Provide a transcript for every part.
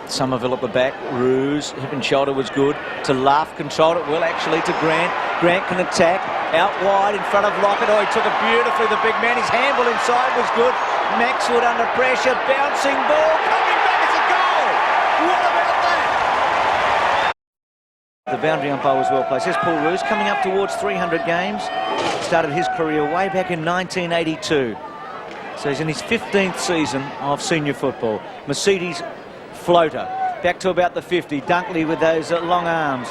Somerville at the back. Roos, hip and shoulder was good. To Luff, controlled it well actually to Grant. Grant can attack. Out wide in front of Lockett. Oh, he took it beautifully, the big man. His handball inside was good. Maxwood under pressure. Bouncing ball. Coming back. It's a goal. What about that? The boundary umpire was well placed. There's Paul Roos coming up towards 300 games. Started his career way back in 1982. So he's in his 15th season of senior football. Mercedes floater. Back to about the 50. Dunkley with those long arms.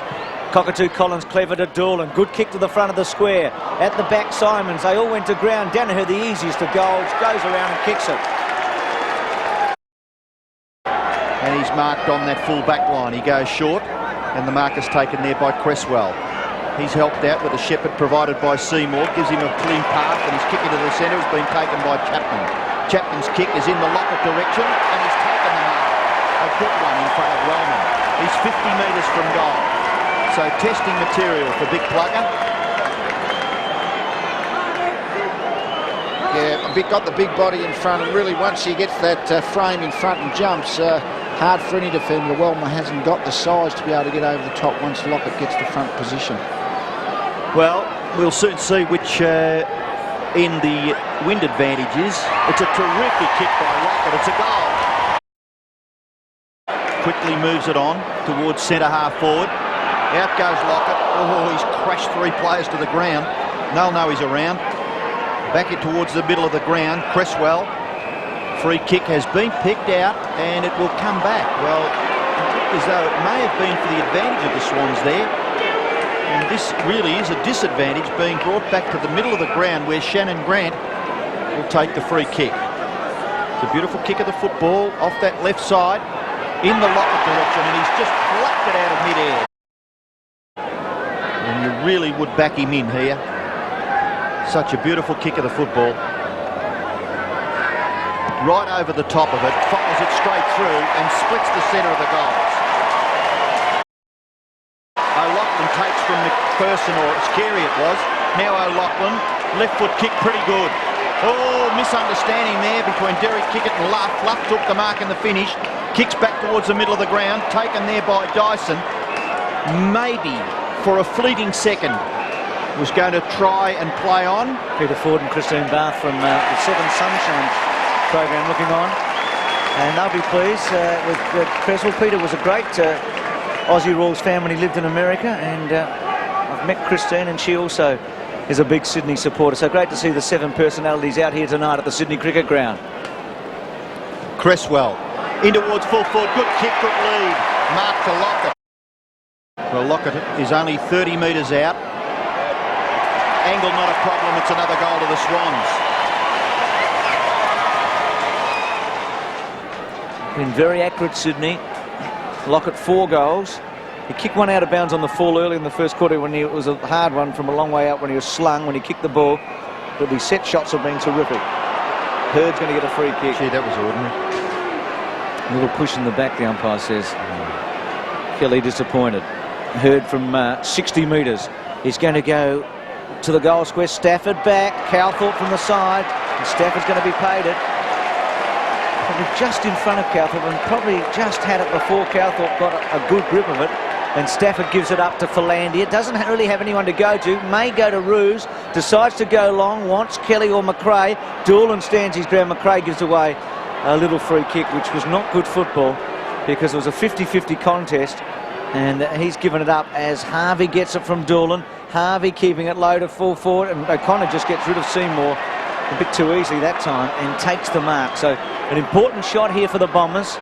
Cockatoo Collins clever to Doolan. Good kick to the front of the square. At the back, Simons. They all went to ground. Danaher, the easiest of goals, goes around and kicks it. And he's marked on that full back line. He goes short, and the mark is taken there by Cresswell. He's helped out with a shepherd provided by Seymour. Gives him a clean path, and his kick into the centre has been taken by Chapman. Chapman's kick is in the Lockett direction, and he's taken the mark. A good one in front of Wellman. He's 50 metres from goal. So testing material for Big Plugger. Yeah, got the big body in front, and really once he gets that frame in front and jumps, hard for any defender. Wellman hasn't got the size to be able to get over the top once Lockett gets the front position. Well, we'll soon see which in the wind advantage is. It's a terrific kick by Lockett. It's a goal. Quickly moves it on towards centre half forward. Out goes Lockett. Oh, he's crashed 3 players to the ground. They'll know he's around. Back it towards the middle of the ground. Cresswell. Free kick has been picked out, and it will come back. Well, it looked as though it may have been for the advantage of the Swans there. And this really is a disadvantage, being brought back to the middle of the ground where Shannon Grant will take the free kick. It's a beautiful kick of the football off that left side in the Lockett direction, and he's just plucked it out of mid-air. And you really would back him in here. Such a beautiful kick of the football. Right over the top of it, follows it straight through and splits the centre of the goals. O'Loughlin takes from McPherson, or Carey it was. Now O'Loughlin, left foot kick, pretty good. Oh, misunderstanding there between Derek Kickett and Luff. Luff took the mark in the finish. Kicks back towards the middle of the ground, taken there by Dyson. Maybe for a fleeting second was going to try and play on. Peter Ford and Christine Bath from the Seven Sunshine program looking on, and they'll be pleased with Cresswell. Peter was a great Aussie Rules fan when he lived in America, and I've met Christine, and she also is a big Sydney supporter, so great to see the 7 personalities out here tonight at the Sydney Cricket Ground. Cresswell in towards full forward, good kick, good lead, mark to Lockett. Well, Lockett is only 30 metres out. Angle not a problem, it's another goal to the Swans. Been very accurate, Sydney. Lockett 4 goals. He kicked one out of bounds on the fall early in the first quarter when it was a hard one from a long way out when he was slung, when he kicked the ball. But the set shots have been terrific. Hurd's going to get a free kick. Gee, that was ordinary. A little push in the back, the umpire says. Kelly disappointed. Hurd from 60 metres. He's going to go to the goal square. Stafford back. Calthorpe from the side. And Stafford's going to be paid it. Probably just in front of Calthorpe, and probably just had it before Calthorpe got a good grip of it. And Stafford gives it up to Philandia. Doesn't really have anyone to go to. May go to Roos. Decides to go long. Wants Kelly or McRae. Doolan stands his ground. McRae gives away a little free kick, which was not good football because it was a 50-50 contest. And he's given it up as Harvey gets it from Doolan. Harvey keeping it low to full forward, and O'Connor just gets rid of Seymour a bit too easily that time and takes the mark. So an important shot here for the Bombers.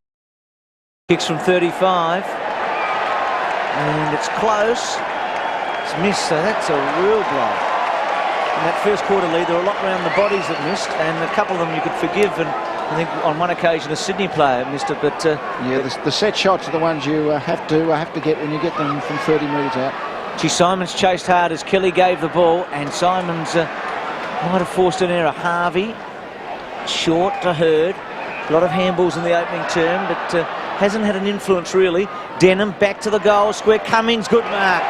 Kicks from 35. And it's close. It's missed, so that's a real blow. In that first quarter lead, there were a lot around the bodies that missed, and a couple of them you could forgive, and I think on one occasion a Sydney player missed it, but... yeah, the set shots are the ones you have to get when you get them from 30 metres out. Gee, Simons chased hard as Kelly gave the ball, and Simons might have forced an error. Harvey, short to Hurd. A lot of handballs in the opening term, but hasn't had an influence really. Denham back to the goal square. Cummings, good mark.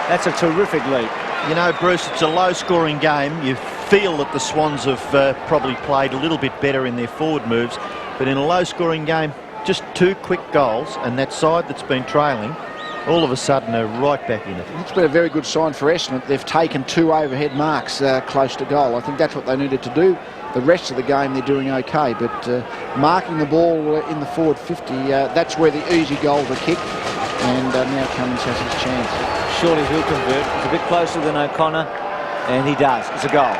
That's a terrific lead. You know, Bruce, it's a low-scoring game. You feel that the Swans have probably played a little bit better in their forward moves, but in a low-scoring game, just 2 quick goals, and that side that's been trailing, all of a sudden are right back in it. It's been a very good sign for Essendon. They've taken 2 overhead marks close to goal. I think that's what they needed to do. The rest of the game they're doing okay, but marking the ball in the forward 50, that's where the easy goals are kicked, and now Cummings has his chance. Surely he'll convert. It's a bit closer than O'Connor, and he does. It's a goal.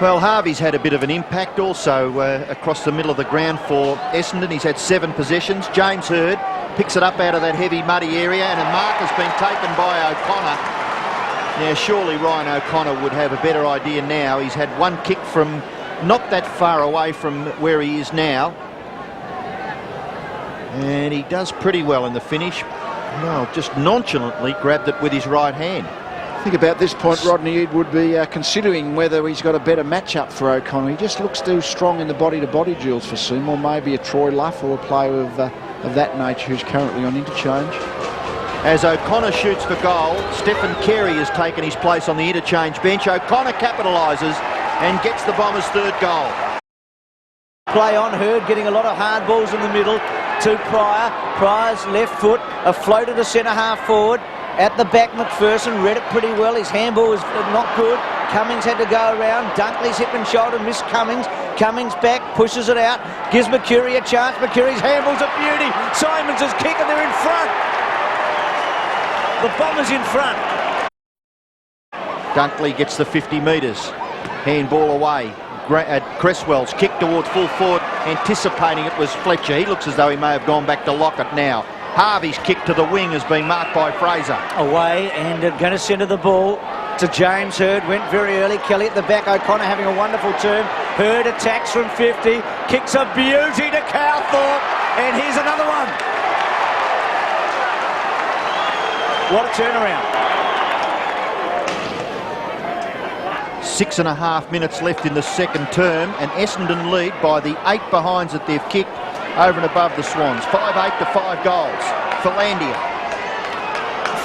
Well, Harvey's had a bit of an impact also across the middle of the ground for Essendon. He's had 7 possessions. James Hird picks it up out of that heavy, muddy area, and a mark has been taken by O'Connor. Now, surely Ryan O'Connor would have a better idea now. He's had 1 kick from not that far away from where he is now. And he does pretty well in the finish. Well, just nonchalantly grabbed it with his right hand. I think about this point, Rodney Eade would be considering whether he's got a better matchup for O'Connor. He just looks too strong in the body-to-body duels for Seymour. Maybe a Troy Luff or a player of that nature who's currently on interchange. As O'Connor shoots for goal, Stephen Carey has taken his place on the interchange bench. O'Connor capitalises and gets the Bombers' 3rd goal. Play on, Hird getting a lot of hard balls in the middle to Pryor. Pryor's left foot, a float to the centre-half forward. At the back, McPherson read it pretty well. His handball was not good. Cummings had to go around. Dunkley's hip and shoulder missed Cummings. Cummings back, pushes it out, gives McCurry a chance. McCurry's handball's a beauty. Simons is kicking, they're in front. The Bombers in front. Dunkley gets the 50 metres. Handball away. Cresswell's kick towards full forward, anticipating it was Fletcher. He looks as though he may have gone back to Lockett now. Harvey's kick to the wing has been marked by Fraser. Away and going to centre the ball to James Hird. Went very early. Kelly at the back. O'Connor having a wonderful turn. Hird attacks from 50. Kicks a beauty to Cowthorpe. And here's another one. What a turnaround. 6.5 minutes left in the second term, and Essendon lead by the 8 behinds that they've kicked over and above the Swans. 5-8 to 5 goals for Landia.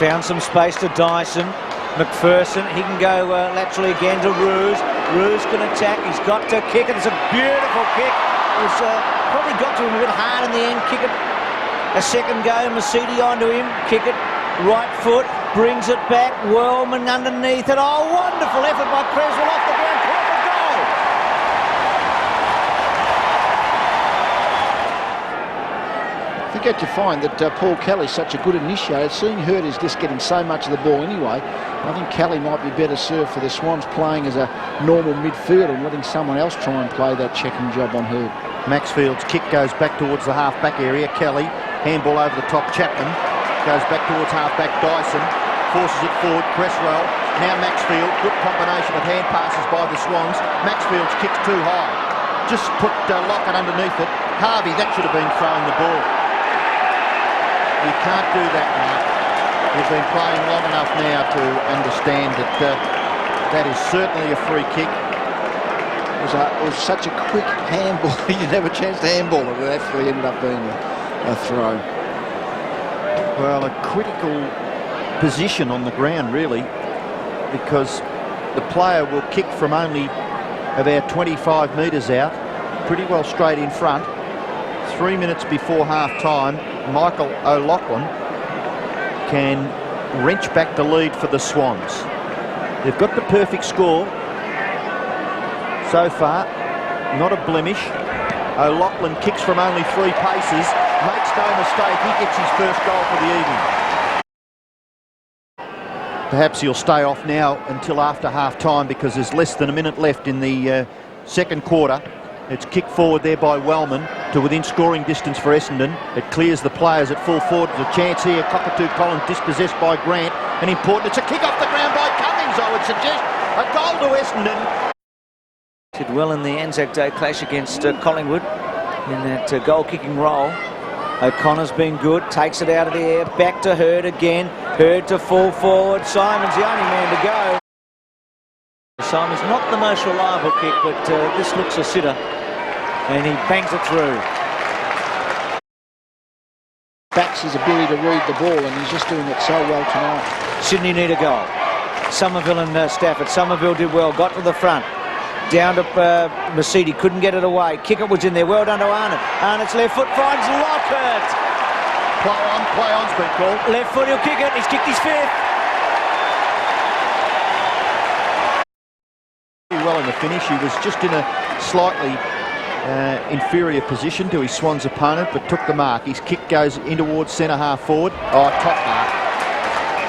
Found some space to Dyson. McPherson, he can go laterally again to Roos. Roos can attack. He's got to kick it. It's a beautiful kick. It was probably got to him a bit hard in the end. Kick it. A second go. Masidi onto him. Kick it. Right foot. Brings it back. Wellman underneath it. Oh, wonderful effort by Creswell off the ground. Crawford goal. I think you find that Paul Kelly's such a good initiator. Seeing Hird is just getting so much of the ball anyway. I think Kelly might be better served for the Swans playing as a normal midfielder and letting someone else try and play that checking job on Hird. Maxfield's kick goes back towards the half-back area. Kelly, handball over the top. Chapman goes back towards half-back. Dyson forces it forward. Cresswell, now Maxfield. Good combination of hand passes by the Swans. Maxfield's kick's too high. Just put Lockett underneath it. Harvey, that should have been throwing the ball. You can't do that, Mark. You've been playing long enough now to understand that that is certainly a free kick. It was such a quick handball. You didn't have a chance to handball it. It actually ended up being a throw. Well, a critical position on the ground, really, because the player will kick from only about 25 metres out, pretty well straight in front. 3 minutes before half-time, Michael O'Loughlin can wrench back the lead for the Swans. They've got the perfect score so far, not a blemish. O'Loughlin kicks from only 3 paces, makes no mistake, he gets his first goal for the evening. Perhaps he'll stay off now until after half-time because there's less than a minute left in the second quarter. It's kicked forward there by Wellman to within scoring distance for Essendon. It clears the players at full forward. There's a chance here. Cockatoo Collins dispossessed by Grant. And important, it's a kick off the ground by Cummings, I would suggest. A goal to Essendon. Did well in the Anzac Day clash against Collingwood in that goal-kicking role. O'Connor's been good. Takes it out of the air. Back to Hird again. Hird to full forward. Simon's the only man to go. Simon's not the most reliable kick, but this looks a sitter. And he bangs it through. Backs his ability to read the ball, and he's just doing it so well tonight. Sydney need a goal. Somerville and Stafford. Somerville did well, got to the front. Down to Mercedes, couldn't get it away. Kicker was in there, well done to Arnott. Arnott's left foot finds Lockett. Play on's been called. Left foot, he'll kick it. He's kicked his fifth. Well in the finish, he was just in a slightly inferior position to his Swans opponent, but took the mark. His kick goes in towards centre half forward. Oh, top mark.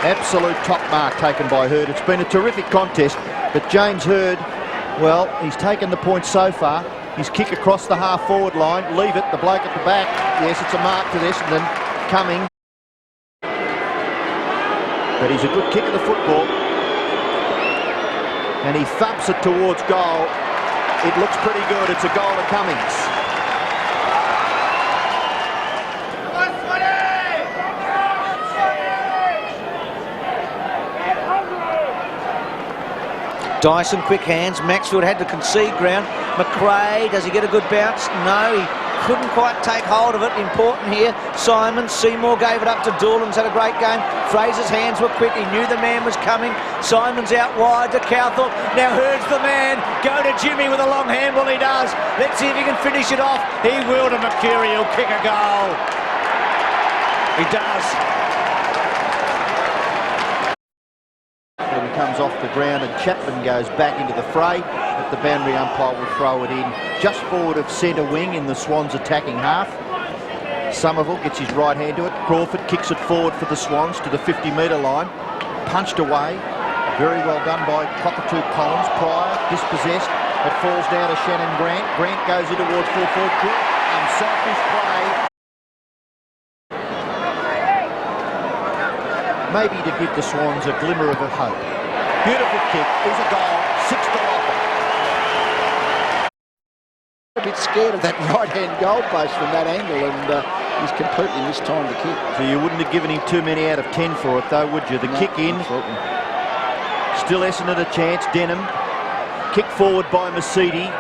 Absolute top mark taken by Hurd. It's been a terrific contest, but James Hurd, well, he's taken the point so far. His kick across the half forward line, leave it, the bloke at the back. Yes, it's a mark to this, and then Cummings. But he's a good kick of the football. And he thumps it towards goal. It looks pretty good. It's a goal to Cummings. Dyson, quick hands. Maxfield had to concede ground. McRae, does he get a good bounce? No, he couldn't quite take hold of it. Important here. Simon, Seymour gave it up to Doolan's had a great game. Fraser's hands were quick. He knew the man was coming. Simon's out wide to Cowthorpe. Now Hurd's the man. Go to Jimmy with a long handball. He does. Let's see if he can finish it off. He will to Mercury. He'll kick a goal. He does. Then he comes off the ground and Chapman goes back into the fray, but the boundary umpire will throw it in just forward of centre wing in the Swans attacking half. Somerville gets his right hand to it. Crawford kicks it forward for the Swans to the 50-metre line. Punched away. Very well done by Cockatoo Collins. Pryor dispossessed. It falls down to Shannon Grant. Grant goes in towards full forward. Good and selfish play. Maybe to give the Swans a glimmer of a hope. Beautiful kick. Is a goal. 6 to Lockett. A bit scared of that right-hand goalpost from that angle, and he's completely mistimed the kick. So you wouldn't have given him too many out of 10 for it, though, would you? The kick in. Absolutely. Still Essendon a chance. Denham. Kick forward by Mercedes.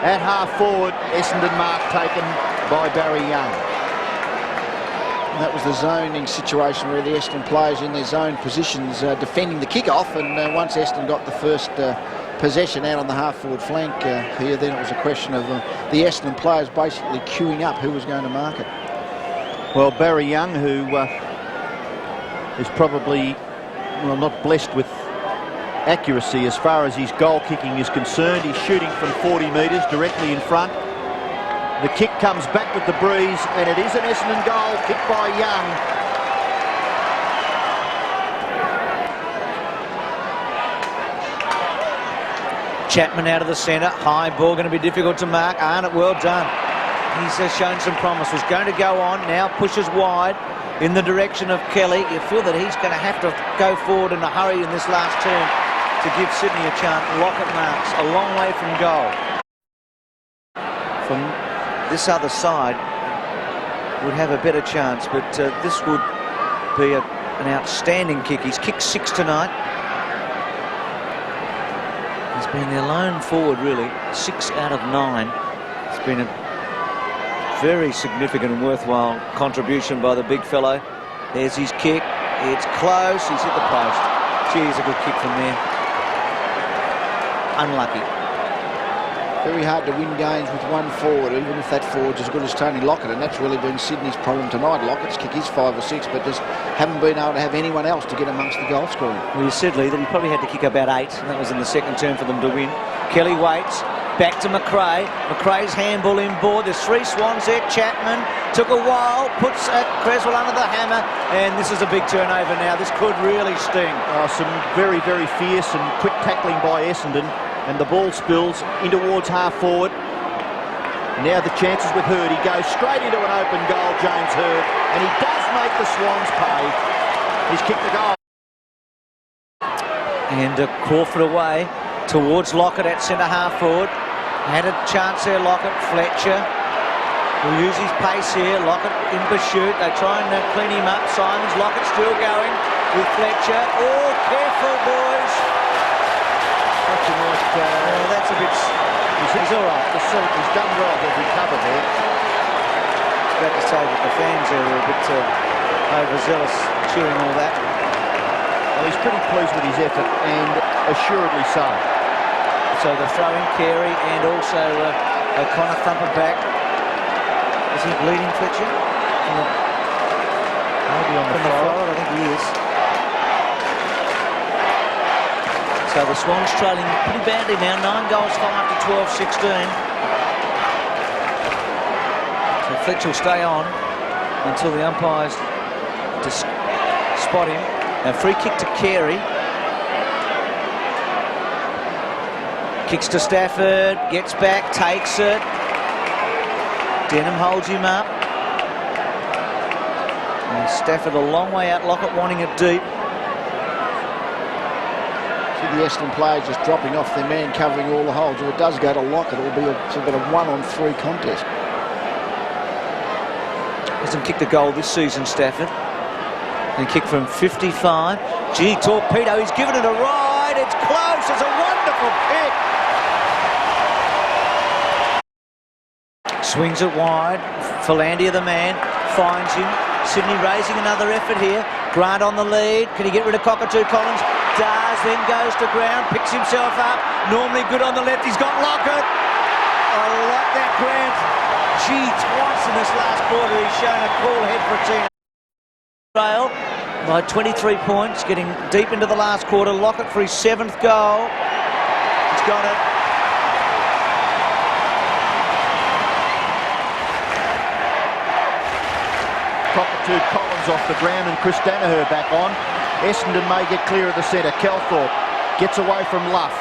At half forward, Essendon mark taken by Barry Young. And that was the zoning situation where the Essendon players in their zone positions defending the kick-off, and once Essendon got the first possession out on the half-forward flank here, then it was a question of the Essendon players basically queuing up who was going to mark it. Well, Barry Young, who is probably, well, not blessed with accuracy as far as his goal kicking is concerned. He's shooting from 40 metres directly in front. The kick comes back with the breeze, and it is an Essendon goal, kicked by Young. Chapman out of the centre. High ball going to be difficult to mark. Arnott, well done. He's shown some promise. Was going to go on. Now pushes wide in the direction of Kelly. You feel that he's going to have to go forward in a hurry in this last turn to give Sydney a chance. Lockett marks a long way from goal. From this other side would have a better chance, but this would be an outstanding kick. He's kicked 6 tonight. He's been their lone forward, really. 6 out of 9. It's been a very significant and worthwhile contribution by the big fellow. There's his kick. It's close. He's hit the post. Geez, a good kick from there. Unlucky. Very hard to win games with one forward, even if that forward's as good as Tony Lockett, and that's really been Sydney's problem tonight. Lockett's kick is 5 or 6, but just haven't been able to have anyone else to get amongst the goal scoring. Well, you said, Lee, that he probably had to kick about 8, and that was in the second turn for them to win. Kelly waits, back to McRae. McRae's handball inboard. There's 3 Swans there. Chapman took a while, puts Creswell under the hammer, and this is a big turnover now. This could really sting. Some very, very fierce and quick tackling by Essendon. And the ball spills in towards half forward. Now the chances with Hurd. He goes straight into an open goal, James Hurd. And he does make the Swans pay. He's kicked the goal. And Crawford away towards Lockett at centre half forward. Had a chance there, Lockett. Fletcher will use his pace here. Lockett in pursuit. They try and clean him up. Simons, Lockett still going with Fletcher. Oh, careful, boys. That's a bit... He's all right. He's done well to recover there. I was about to say that the fans there were a bit overzealous cheering all that. Well, he's pretty pleased with his effort, and assuredly so. So the throwing Carey and also O'Connor thumper back. Is he bleeding, Fletcher? Maybe on the forehead, I think he is. So the Swans trailing pretty badly now. 9 goals, 5 to 12-16. So Fletcher will stay on until the umpires spot him. Now free kick to Carey. Kicks to Stafford, gets back, takes it. Denham holds him up. And Stafford a long way out, Lockett wanting it deep. See the Essendon players just dropping off their man, covering all the holes. If it does go to Lockett, it will be a 1-on-3 contest. Hasn't kicked a goal this season, Stafford. And kick from 55. Gee, torpedo, he's given it a ride. It's close, it's a wonderful kick. Swings it wide. Philandia, the man, finds him. Sydney raising another effort here. Grant on the lead. Can he get rid of Cockatoo? Collins does, then goes to ground, picks himself up. Normally good on the left. He's got Lockett. I like that, Grant. Gee, twice in this last quarter he's shown a cool head for a team. Trail by 23 points, getting deep into the last quarter. Lockett for his 7th goal. He's got it. Cockatoo Collins off the ground and Chris Danaher back on. Essendon may get clear of the centre. Calthorpe gets away from Luff.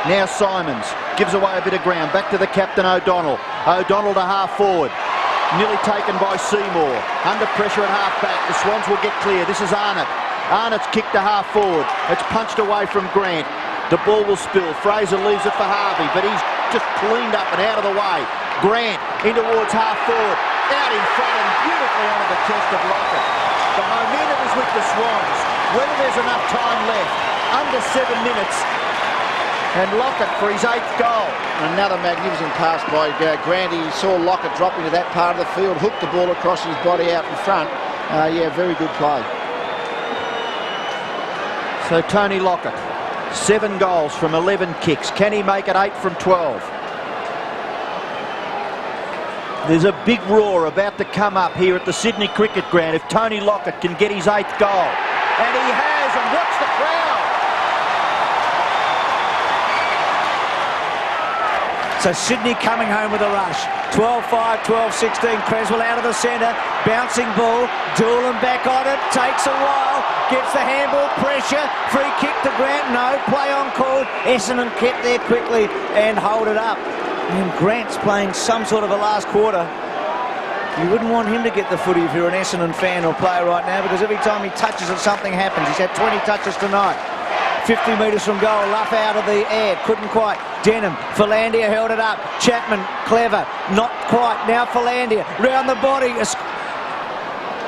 Now Simons gives away a bit of ground. Back to the captain O'Donnell. O'Donnell to half forward. Nearly taken by Seymour. Under pressure at half back. The Swans will get clear. This is Arnott. Arnott's kicked to half forward. It's punched away from Grant. The ball will spill. Fraser leaves it for Harvey, but he's just cleaned up and out of the way. Grant in towards half forward. Out in front and beautifully onto the chest of Lockett. The momentum is with the Swans. Whether there's enough time left. Under 7 minutes. And Lockett for his 8th goal. Another magnificent pass by Grant. He saw Lockett drop into that part of the field, hooked the ball across his body out in front. Yeah, very good play. So Tony Lockett, 7 goals from 11 kicks. Can he make it 8 from 12? There's a big roar about to come up here at the Sydney Cricket Ground if Tony Lockett can get his 8th goal. And he has, and watch the crowd. So Sydney coming home with a rush. 12-5, 12-16. Creswell out of the centre. Bouncing ball. Doolan back on it. Takes a while. Gets the handball. Pressure. Free kick to Grant. No. Play on call. Essendon kept there quickly and hold it up. And Grant's playing some sort of a last quarter. You wouldn't want him to get the footy if you're an Essendon fan or player right now, because every time he touches it, something happens. He's had 20 touches tonight. 50 metres from goal. Luff out of the air. Couldn't quite. Denham. Philandia held it up. Chapman. Clever. Not quite. Now Philandia. Round the body.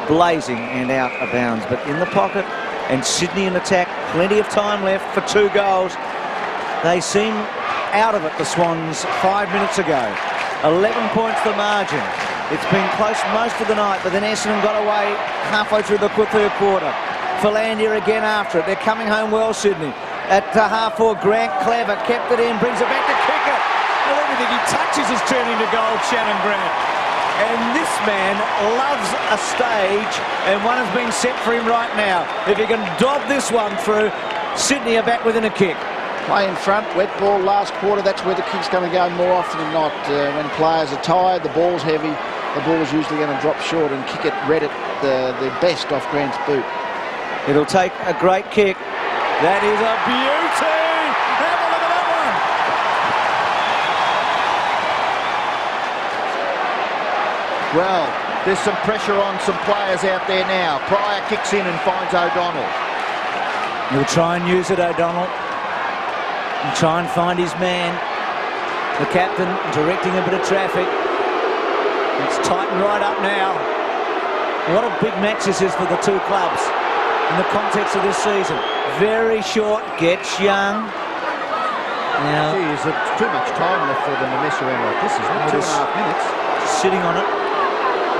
Blazing and out of bounds. But in the pocket. And Sydney in attack. Plenty of time left for 2 goals. They seem out of it, the Swans, 5 minutes ago. 11 points the margin. It's been close most of the night, but then Essendon got away halfway through the 3rd quarter. Philandia again after it. They're coming home well, Sydney. At half forward, Grant Clever kept it in, brings it back to kick it. Well, everything he touches is turning to gold, Shannon Grant. And this man loves a stage, and one has been set for him right now. If he can dob this one through, Sydney are back within a kick. Play in front, wet ball last quarter. That's where the kick's going to go more often than not. When players are tired, the ball's heavy, the ball's usually going to drop short and kick it red at the best off Grant's boot. It'll take a great kick. That is a beauty! Have a look at that one! Well, there's some pressure on some players out there now. Pryor kicks in and finds O'Donnell. He'll try and use it, O'Donnell. And try and find his man. The captain directing a bit of traffic. It's tightened right up now. What a big match this is for the 2 clubs in the context of this season. Very short, gets young. Now, gee, is it too much time left for them to mess around like this, isn't it? 2.5 minutes. Sitting on it.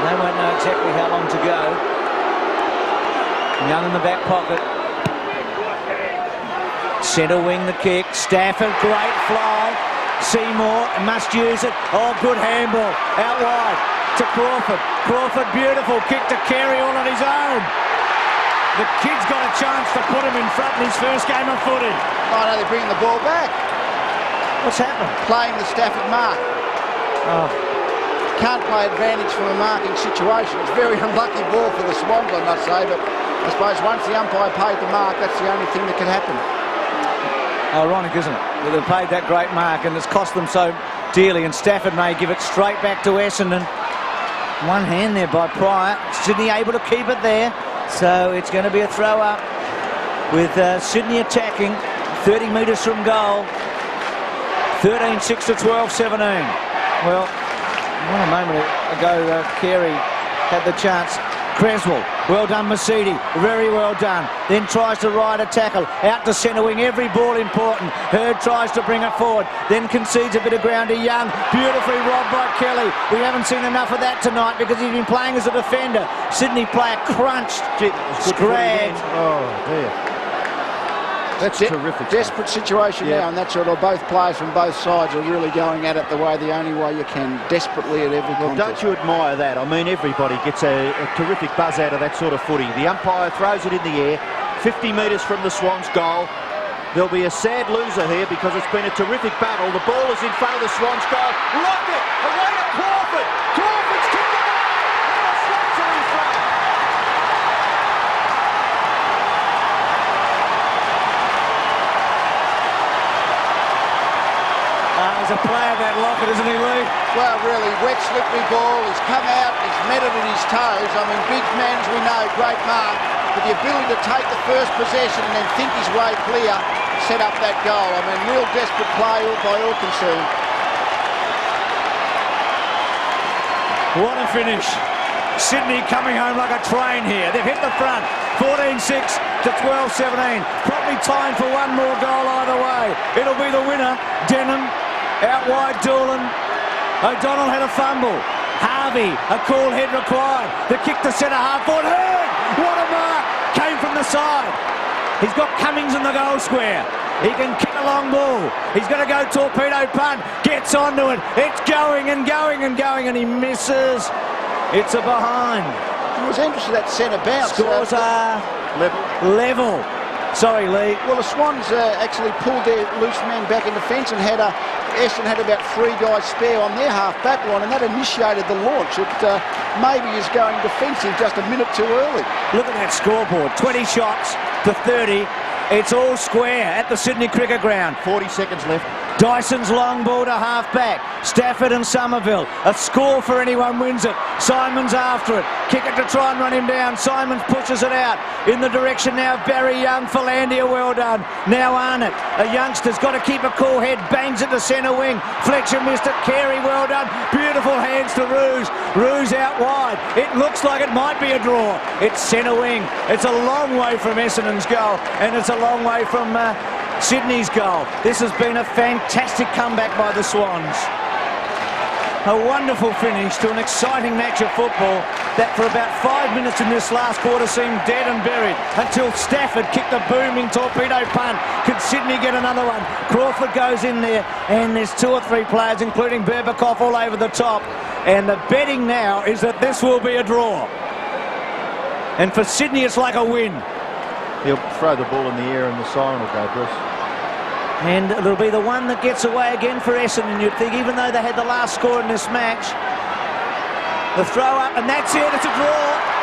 They won't know exactly how long to go. Young in the back pocket. Centre wing the kick. Stafford, great fly. Seymour must use it. Oh, good handball. Out wide to Crawford. Crawford, beautiful kick to Carey all on his own. The kid's got a chance to put him in front in his first game of footy. Oh, no, they're bringing the ball back. What's happened? Playing the Stafford mark. Oh. Can't play advantage from a marking situation. It's a very unlucky ball for the Swans, I must say, but I suppose once the umpire paid the mark, that's the only thing that can happen. Ironic, isn't it? That they've paid that great mark and it's cost them so dearly, and Stafford may give it straight back to Essendon. One hand there by Pryor. Sydney able to keep it there. So it's going to be a throw up with Sydney attacking 30 metres from goal. 13-6 to 12-17. Well, a moment ago, Carey had the chance. Creswell, well done, Mercedes, very well done. Then tries to ride a tackle, out to centre wing, every ball important. Hurd tries to bring it forward, then concedes a bit of ground to Young. Beautifully robbed by Kelly. We haven't seen enough of that tonight because he's been playing as a defender. Sydney player crunched, scragged. Oh, dear. That's terrific. Desperate situation now, and that's sort of both players from both sides are really going at it the only way you can, desperately at every contest. Don't you admire that? I mean, everybody gets a terrific buzz out of that sort of footy. The umpire throws it in the air, 50 metres from the Swans' goal. There'll be a sad loser here because it's been a terrific battle. The ball is in front of the Swans' goal. Lockett, away to Crawford. Crawford's kicked it out, and the Swans are in front. He's a player, that Lockett, isn't he, Lee? Well, really, wet, slippery ball. He's come out, he's met it in his toes. I mean, big man, as we know, great mark. But the ability to take the first possession and then think his way clear, set up that goal. I mean, real desperate play by all concerned. What a finish. Sydney coming home like a train here. They've hit the front. 14-6 to 12-17. Probably time for one more goal either way. It'll be the winner, Denham. Out wide, Doolan. O'Donnell had a fumble. Harvey, a cool head required. The kick to centre half forward. Hurd! What a mark! Came from the side. He's got Cummings in the goal square. He can kick a long ball. He's going to go torpedo punt. Gets onto it. It's going and going and going, and he misses. It's a behind. It was interesting, that centre bounce. Scores are level. Sorry, Lee. Well, the Swans actually pulled their loose man back in defence and Essendon had about 3 guys spare on their half-back line, and that initiated the launch. It maybe is going defensive just a minute too early. Look at that scoreboard. 20 shots to 30. It's all square at the Sydney Cricket Ground. 40 seconds left. Dyson's long ball to half-back. Stafford and Somerville. A score for anyone wins it. Simon's after it. Kick it to try and run him down. Simons pushes it out in the direction now of Barry Young. Philandia, well done. Now Arnott, a youngster's got to keep a cool head. Bangs it to centre wing. Fletcher missed it. Carey, well done. Beautiful hands to Roos. Roos out wide. It looks like it might be a draw. It's centre wing. It's a long way from Essendon's goal, and it's a long way from Sydney's goal. This has been a fantastic comeback by the Swans. A wonderful finish to an exciting match of football that for about 5 minutes in this last quarter seemed dead and buried until Stafford kicked a booming torpedo punt. Could Sydney get another one? Crawford goes in there, and there's 2 or 3 players, including Berbakoff, all over the top. And the betting now is that this will be a draw. And for Sydney, it's like a win. He'll throw the ball in the air and the siren will go, Bruce. And it'll be the one that gets away again for Essendon, you'd think, even though they had the last score in this match. The throw up, and that's it, it's a draw.